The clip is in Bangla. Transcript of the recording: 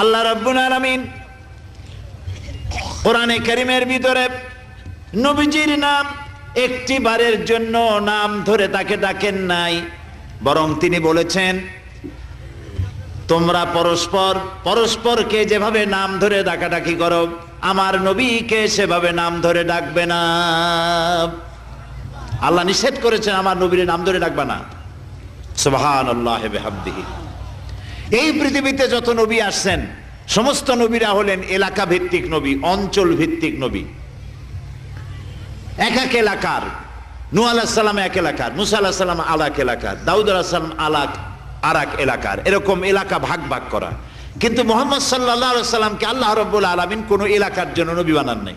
আল্লাহ রাব্বুল আলামিন কোরআনে কারীমের ভিতরে নবীজির নাম একটি বারের জন্য নাম ধরে তাকে ডাকেন নাই, বরং তিনি বলেছেন তোমরা পরস্পর পরস্পরকে যেভাবে নাম ধরে ডাকাডাকি করো আমার নবীকে সেভাবে নাম ধরে ডাকবে না। আল্লাহ নিষেধ করেছেন আমার নবীর নাম ধরে ডাকবে না। সুবহানাল্লাহি ওয়া বিহামদিহি। এই পৃথিবীতে যত নবী আসছেন সমস্ত নবীরা হলেন এলাকা ভিত্তিক নবী, অঞ্চল ভিত্তিক নবী। এক এক এলাকার, নূহ আলাইহিস সালাম এক এলাকার, মুসা আলাইহিস সালাম আলাক এলাকার, দাউদ আলাইহিস সালাম আরাক এলাকার, এরকম এলাকা ভাগ ভাগ করা। কিন্তু মুহাম্মদ সাল্লাল্লাহু আলাইহি ওয়াসাল্লামকে আল্লাহ রাব্বুল আলামিন কোন এলাকার জন্য নবী বানান নাই।